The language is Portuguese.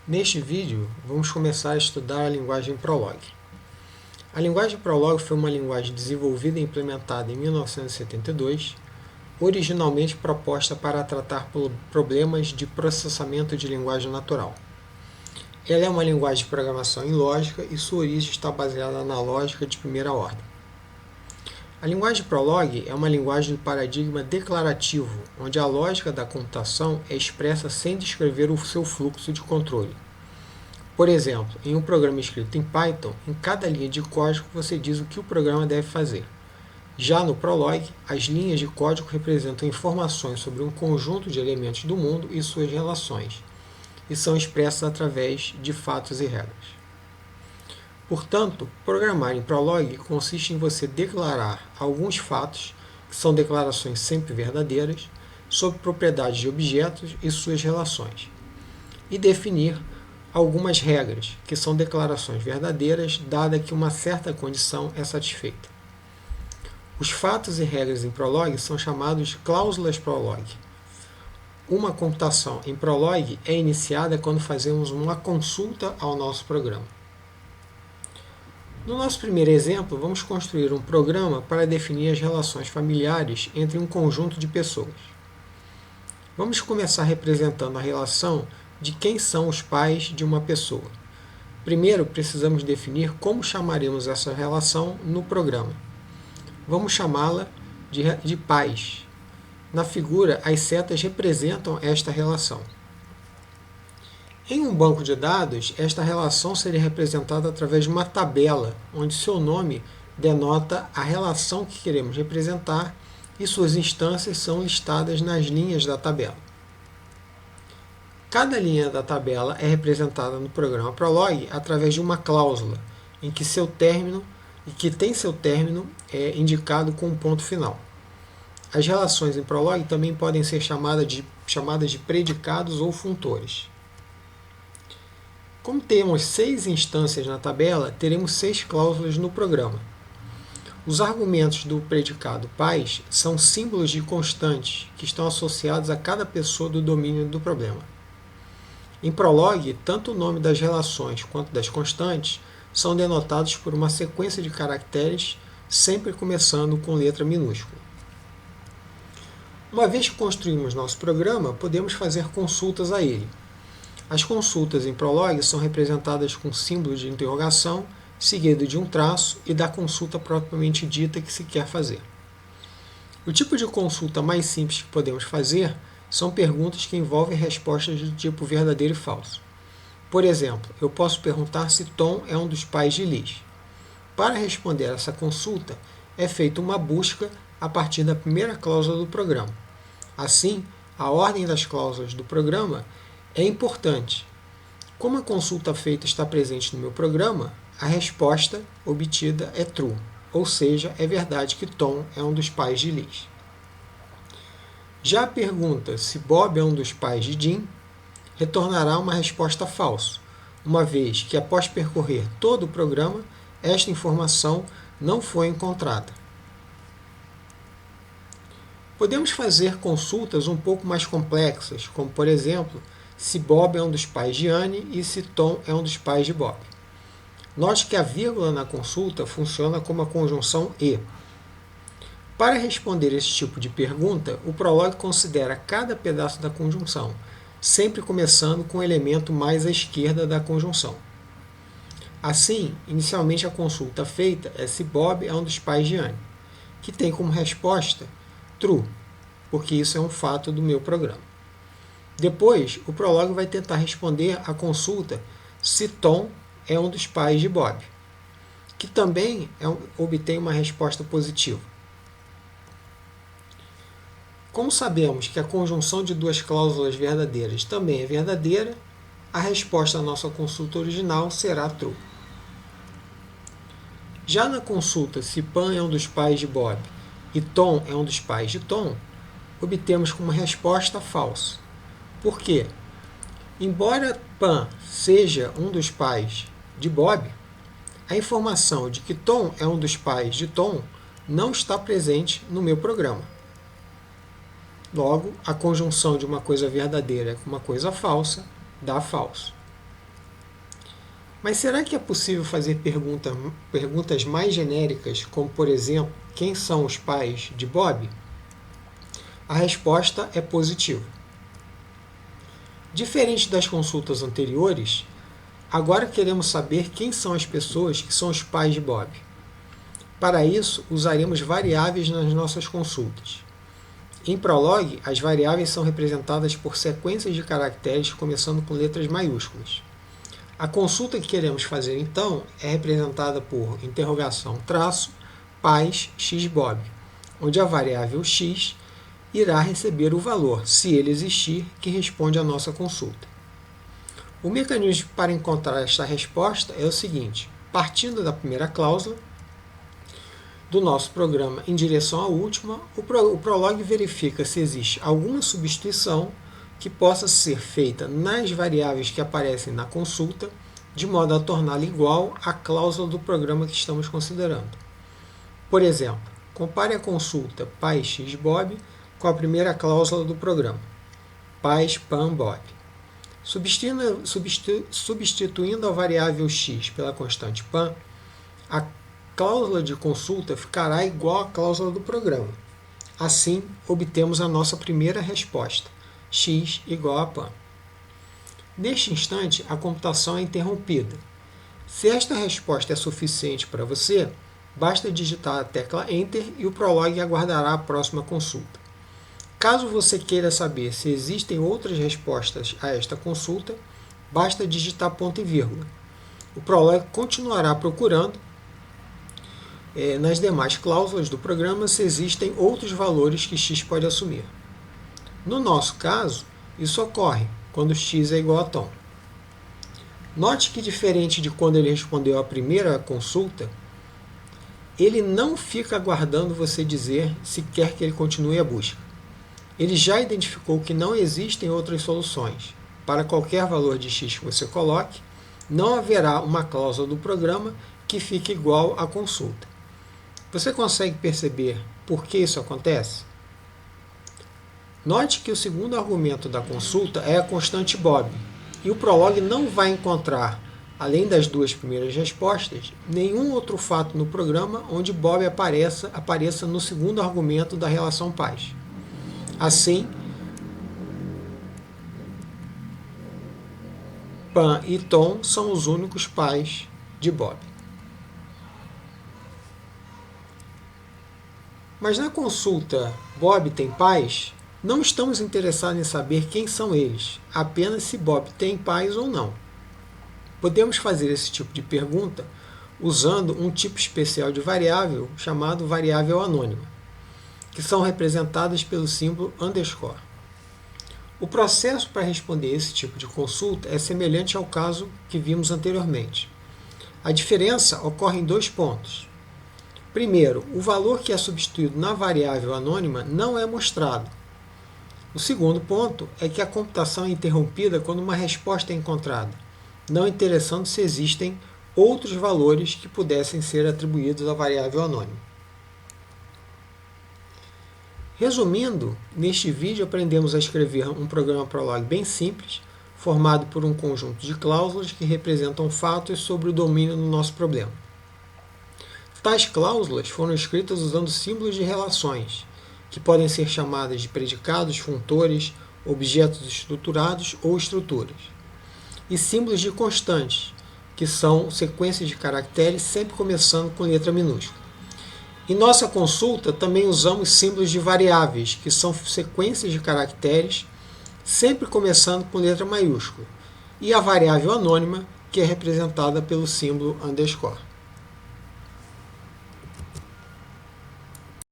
Neste vídeo, vamos começar a estudar a linguagem Prolog. A linguagem Prolog foi uma linguagem desenvolvida e implementada em 1972, originalmente proposta para tratar problemas de processamento de linguagem natural. Ela é uma linguagem de programação em lógica e sua origem está baseada na lógica de primeira ordem. A linguagem Prolog é uma linguagem de paradigma declarativo, onde a lógica da computação é expressa sem descrever o seu fluxo de controle. Por exemplo, em um programa escrito em Python, em cada linha de código você diz o que o programa deve fazer. Já no Prolog, as linhas de código representam informações sobre um conjunto de elementos do mundo e suas relações, e são expressas através de fatos e regras. Portanto, programar em Prolog consiste em você declarar alguns fatos, que são declarações sempre verdadeiras, sobre propriedades de objetos e suas relações, e definir algumas regras, que são declarações verdadeiras, dada que uma certa condição é satisfeita. Os fatos e regras em Prolog são chamados de cláusulas Prolog. Uma computação em Prolog é iniciada quando fazemos uma consulta ao nosso programa. No nosso primeiro exemplo, vamos construir um programa para definir as relações familiares entre um conjunto de pessoas. Vamos começar representando a relação de quem são os pais de uma pessoa. Primeiro, precisamos definir como chamaremos essa relação no programa. Vamos chamá-la de pais. Na figura, as setas representam esta relação. Em um banco de dados, esta relação seria representada através de uma tabela, onde seu nome denota a relação que queremos representar e suas instâncias são listadas nas linhas da tabela. Cada linha da tabela é representada no programa Prolog através de uma cláusula, em que tem seu término indicado com um ponto final. As relações em Prolog também podem ser chamadas de predicados ou funtores. Como temos 6 instâncias na tabela, teremos 6 cláusulas no programa. Os argumentos do predicado pais são símbolos de constantes que estão associados a cada pessoa do domínio do problema. Em Prolog, tanto o nome das relações quanto das constantes são denotados por uma sequência de caracteres, sempre começando com letra minúscula. Uma vez que construímos nosso programa, podemos fazer consultas a ele. As consultas em Prolog são representadas com símbolo de interrogação, seguido de um traço e da consulta propriamente dita que se quer fazer. O tipo de consulta mais simples que podemos fazer são perguntas que envolvem respostas do tipo verdadeiro e falso. Por exemplo, eu posso perguntar se Tom é um dos pais de Liz. Para responder essa consulta, é feita uma busca a partir da primeira cláusula do programa. Assim, a ordem das cláusulas do programa é importante. Como a consulta feita está presente no meu programa, a resposta obtida é true, ou seja, é verdade que Tom é um dos pais de Liz. Já a pergunta se Bob é um dos pais de Jim retornará uma resposta falsa, uma vez que após percorrer todo o programa, esta informação não foi encontrada. Podemos fazer consultas um pouco mais complexas, como por exemplo, se Bob é um dos pais de Anne e se Tom é um dos pais de Bob. Note que a vírgula na consulta funciona como a conjunção e. Para responder esse tipo de pergunta, o Prolog considera cada pedaço da conjunção, sempre começando com o elemento mais à esquerda da conjunção. Assim, inicialmente a consulta feita é se Bob é um dos pais de Anne, que tem como resposta true, porque isso é um fato do meu programa. Depois, o Prolog vai tentar responder a consulta se Tom é um dos pais de Bob, que também obtém uma resposta positiva. Como sabemos que a conjunção de duas cláusulas verdadeiras também é verdadeira, a resposta à nossa consulta original será true. Já na consulta se Pan é um dos pais de Bob e Tom é um dos pais de Tom, obtemos como resposta falsa. Por quê? Embora Pan seja um dos pais de Bob, a informação de que Tom é um dos pais de Tom não está presente no meu programa. Logo, a conjunção de uma coisa verdadeira com uma coisa falsa dá falso. Mas será que é possível fazer perguntas mais genéricas, como por exemplo, quem são os pais de Bob? A resposta é positiva. Diferente das consultas anteriores, agora queremos saber quem são as pessoas que são os pais de Bob. Para isso, usaremos variáveis nas nossas consultas. Em Prolog, as variáveis são representadas por sequências de caracteres começando com letras maiúsculas. A consulta que queremos fazer, então, é representada por interrogação traço pais x Bob, onde a variável x irá receber o valor, se ele existir, que responde à nossa consulta. O mecanismo para encontrar esta resposta é o seguinte: partindo da primeira cláusula do nosso programa em direção à última, o Prolog verifica se existe alguma substituição que possa ser feita nas variáveis que aparecem na consulta, de modo a torná-la igual à cláusula do programa que estamos considerando. Por exemplo, compare a consulta pais x Bob com a primeira cláusula do programa, pais pan Bob. Substituindo a variável x pela constante pan, a cláusula de consulta ficará igual à cláusula do programa. Assim, obtemos a nossa primeira resposta, x igual a pan. Neste instante, a computação é interrompida. Se esta resposta é suficiente para você, basta digitar a tecla Enter e o Prolog aguardará a próxima consulta. Caso você queira saber se existem outras respostas a esta consulta, basta digitar ponto e vírgula. O Prolog continuará procurando nas demais cláusulas do programa se existem outros valores que x pode assumir. No nosso caso, isso ocorre quando x é igual a tom. Note que, diferente de quando ele respondeu à primeira consulta, ele não fica aguardando você dizer se quer que ele continue a busca. Ele já identificou que não existem outras soluções. Para qualquer valor de x que você coloque, não haverá uma cláusula do programa que fique igual à consulta. Você consegue perceber por que isso acontece? Note que o segundo argumento da consulta é a constante Bob, e o Prolog não vai encontrar, além das duas primeiras respostas, nenhum outro fato no programa onde Bob apareça no segundo argumento da relação pais. Assim, Pan e Tom são os únicos pais de Bob. Mas na consulta Bob tem pais, não estamos interessados em saber quem são eles, apenas se Bob tem pais ou não. Podemos fazer esse tipo de pergunta usando um tipo especial de variável chamado variável anônima, que são representadas pelo símbolo underscore. O processo para responder esse tipo de consulta é semelhante ao caso que vimos anteriormente. A diferença ocorre em 2 pontos. Primeiro, o valor que é substituído na variável anônima não é mostrado. O segundo ponto é que a computação é interrompida quando uma resposta é encontrada, não interessando se existem outros valores que pudessem ser atribuídos à variável anônima. Resumindo, neste vídeo aprendemos a escrever um programa Prolog bem simples, formado por um conjunto de cláusulas que representam fatos sobre o domínio do nosso problema. Tais cláusulas foram escritas usando símbolos de relações, que podem ser chamadas de predicados, funtores, objetos estruturados ou estruturas, e símbolos de constantes, que são sequências de caracteres sempre começando com letra minúscula. Em nossa consulta, também usamos símbolos de variáveis, que são sequências de caracteres sempre começando com letra maiúscula, e a variável anônima, que é representada pelo símbolo underscore.